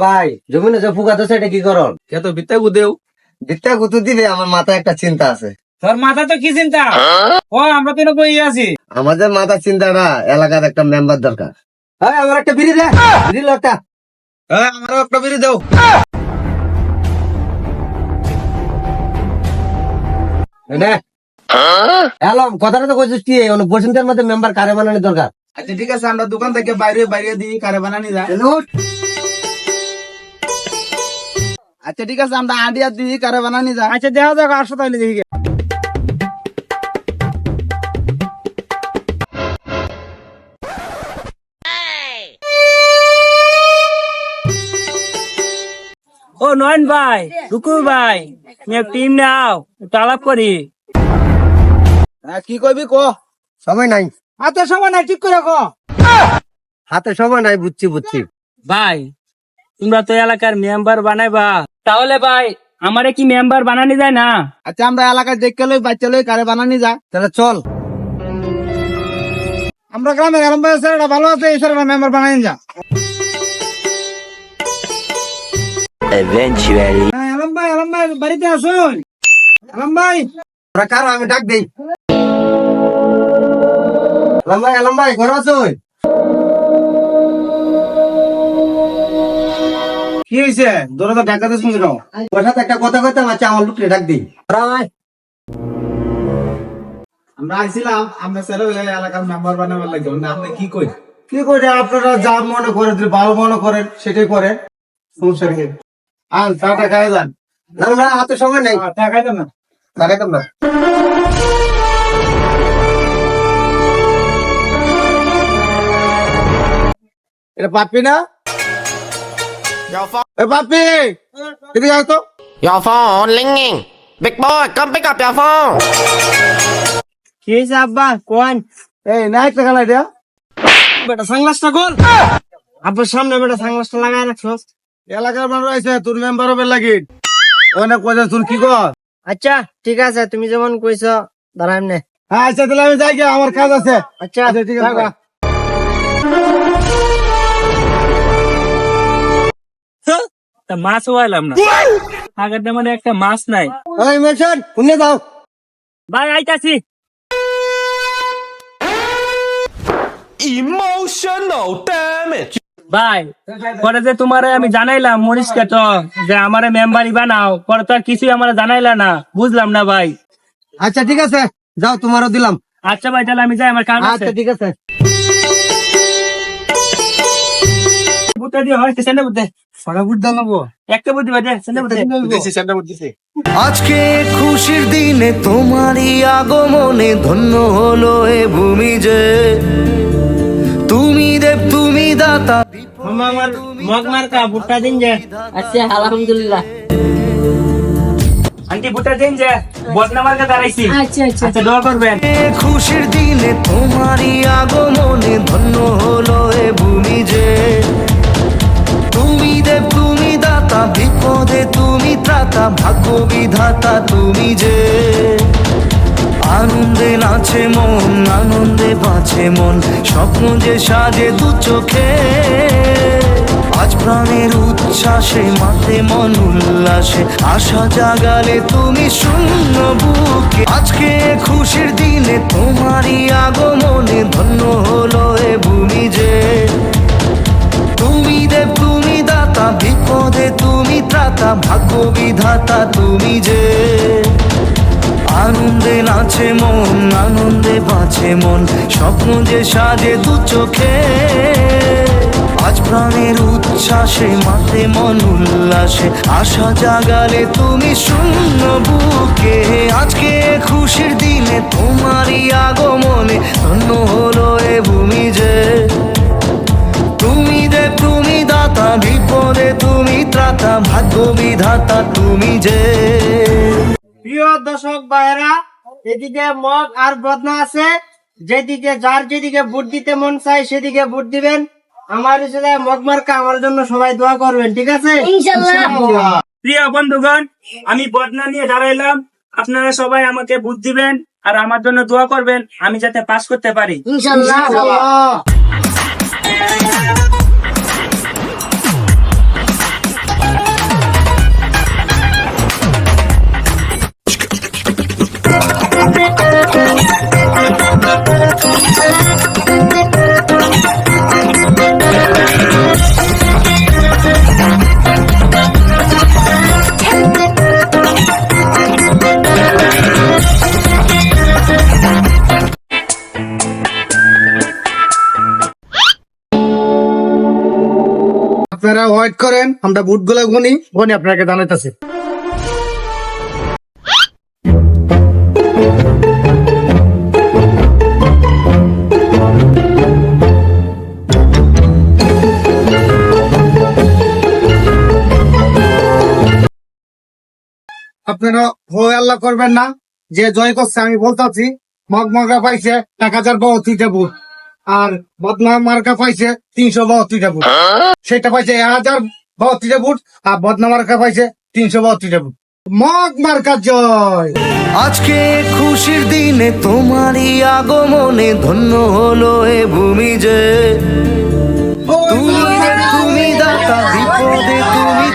ভাই জমিনে যে ফুকা তো সেটা কি করন? কে তো বিত্তা গুদেও বিত্তা গুতু দিবে, আমার মাথায় একটা চিন্তা আছে। তোর মাথা তো কি চিন্তা? ও আমরা তো বই আছি। আমাদের মাথা চিন্তাটা এলাকার একটা মেম্বার দরকার। হ্যাঁ, আমার একটা বিড়ি দে, বিড়ি লো একটা। আমারও একটা বিড়ি দাও। হ্যালো, কথাটা তো কইছিস কি বসন্তের মধ্যে মেম্বার কারে বানানোর দরকার? আচ্ছা ঠিক আছে, আমরা দোকান থেকে বাইরে বাইরে দিই কারে বানানি যায়। আচ্ছা ঠিক আছে, আমরা আইডিয়া দিই কারে বানানি যায়। আচ্ছা দেখা যাক, আসো তাহলে দেখি। ও নয়ন ভাই, রুকু ভাই, টিম নাও, একটু আলাপ করি। কি কইবি ক? সময় নাই, হাতে সময় নাই, ঠিক করে রাখো। হাতে সময় নাই, বুঝছি। ভাই তোমরা তো এলাকার মেম্বার বানাইবা, তাহলে ভাই আমারে কি মেম্বার বানানি যায় না? আচ্ছা আমরা এলাকায় দেখে লই বাচ্চা লই কারে বানানি যায়। তাহলে চল। আমরা গ্রামের আরম্ভ স্যারটা ভালো আছে, এই স্যারটা মেম্বার বানানি যা। আলম ভাই বাড়িতে আসুন। আলম ভাই তোরা কারো, আমি ডাক দেই। আলম ভাই ঘর আছো? কি হয়েছে? দৌড়া তো ঢাকাতে শুনছি না। ওর সাথে একটা কথা কইতাম, আচ্ছা আমার লোককে ডাক দিই। আমরা আইছিলাম আমরা স্যার এলাকার মেম্বার বানাবার লাগে, আপনি কি কই? কি করে আপনারা যা মনে করেন, ভালো মনে করেন সেটাই করেন, সমস্যা নেই। আন টাকা খাই যান। না, হাতে সময় নেই, টাকা খাইতাম না। লাগাইতাম না। এটা পাপি না? এ পাপি এদিকে আয় তো। Your phone ringing. Big boy, come pick up your phone. কি হয়েছে আব্বা কোন? এই না একটা খেলা এটা। বেটা সাংলাসটা গোল, আব্বার সামনে বেটা সাংলাসটা লাগাই রাখছো। এলাকার মানুষ আছে, তোর মেম্বার হবে লাগি অনেক কয়জন, তোর কি কর? আচ্ছা ঠিক আছে, তুমি যেমন কইছো দাঁড়াই নে। হ্যাঁ আচ্ছা তাহলে আমি যাই গে, আমার কাজ আছে। আচ্ছা ঠিক আছে। তা মাছ ওয়াইলাম না, আগের মানে একটা মাছ নাই। এই মেশন শুনে দাও। ভাই আইতাছি। Emotional damage. ভাই পরে যে তোমারে আমি জানাইলাম মরিসকে তো যে আমারে মেম্বারি বানাও, পরে তো আর কিছুই আমারে জানাইলা না, বুঝলাম না ভাই। আচ্ছা ঠিক আছে, যাও, তোমারও দিলাম। আচ্ছা ভাই তাহলে আমি যাই, আমার কাম আছে। আচ্ছা ঠিক আছে। বুটটা দিয়ে হয় সেন্ডে বুটে, ফটা ফুট দাও একটা বুদ্ধি বাজে সেন্ডে বুটে। আজকে খুশির দিনে তোমারই আগমনে ধন্য হলো এ ভূমি যে তুমি দেব তুমি দাতা। আমার মগ মার্কা বুটটা দিন যে। আচ্ছা আলহামদুলিল্লাহ। আন্টি বুটটা দিন যে, বদনা মার্কা দাঁড়াইছি। আচ্ছা দোয়া করবেন। খুশির দিনে তোমারই আগমনে ধন্য হলো এ ভূমি যে তুমি দেব তুমি দাতা, বিপদে তুমি ত্রাতা, ভাগ্য বিধাতা তুমি যে আনন্দে নাচে মন, আনন্দে বাঁচে মন, স্বপ্ন যে সাজে দু চোখে আজ প্রাণের উচ্ছ্বাসে মাতে মন উল্লাসে আশা জাগালে তুমি শূন্য বুকে। আজকে খুশির দিনে তোমারই আগমনে ধন্য হলো এ ভূমি যে তুমি দেব তুমি দাতা, বিপদে তুমি ত্রাতা, ভাগ্য বিধাতা তুমি যে আনন্দে নাচে মন, আনন্দে বাঁচে মন, স্বপ্ন যে সাজে দু চোখে আজ প্রাণের উচ্ছ্বাসে মাতে মন উল্লাসে আশা জাগালে তুমি শূন্য বুকে। আজকে খুশির দিনে তোমারই আগমনে ধন্য হলো এ ভূমি যে তুমি দেব তুমি দাতা, বিপদে তুমি ত্রাতা, ভাগ্য বিধাতা তুমি যে। প্রিয় দর্শক ভাইরা, এদিকে মগ আর বদনা আছে, যেদিকে যার যেদিকে ভোট দিতে মন চায় সেদিকে ভোট দিবেন। আমার হিসেবে মগ মার্কা আমার জন্য সবাই দোয়া করবেন, ঠিক আছে? প্রিয় বন্ধুগণ, আমি বদনা নিয়ে দাঁড়াইলাম, আপনারা সবাই আমাকে ভোট দিবেন আর আমার জন্য দোয়া করবেন, আমি যাতে পাস করতে পারি ইনশাআল্লাহ। আপনারা ওয়েট করেন, আমরা বুট গুলো গনি আপনাকে জানাইতেছি। আপনারা হয়ে আল্লাহ করবেন না, যে জয় করছে আমি বলতেছি, মগমগা পাইছে 1032টা বুট, আর বদনাম মার্কা পাইছে 332টা বুট, সেটা পাইছে 1032টা বুট, আর বদনাম মার্কা পাইছে 332টা বুট। মগ মার্কা জয়। আজকে খুশির দিনে তোমারই আগমনে ধন্য হলো এ ভূমি যে তুমি দাতা বিপদে তুমি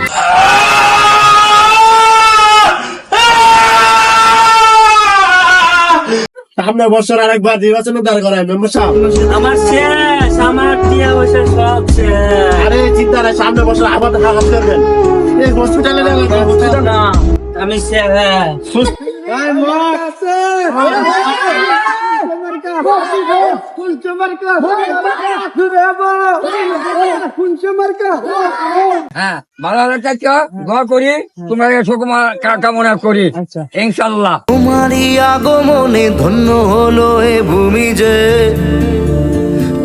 সামনে বছর আরেকবার নির্বাচন দাঁড় করায় মেম্বার সাহেব। আমার শেষ, আমার টিয়া পয়সা সব শেষ। আরে চিন্তা নাই, সামনে বছর আবার হাত করবেন এই হসপিটালে না, আমি শেষ। হ্যাঁ, ভালো ভালো থাকছো, দোয়া করি, তোমার সুকুমার কামনা করি, ইনশাল্লাহ। তোমারই আগমনে ধন্য হলো এ ভূমি যে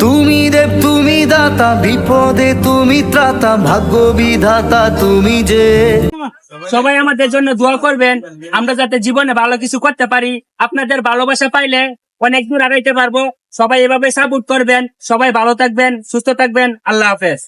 তুমি দেব তুমি দাতা বিপদে তুমি ত্রাতা ভাগ্য বিধাতা তুমি যে সবাই আমাদের জন্য দোয়া করবেন, আমরা যাতে জীবনে ভালো কিছু করতে পারি। আপনাদের ভালোবাসা পাইলে অনেক দূর আগাইতে পারবো। সবাই এভাবে সাপোর্ট করবেন। সবাই ভালো থাকবেন, সুস্থ থাকবেন। আল্লাহ হাফেজ।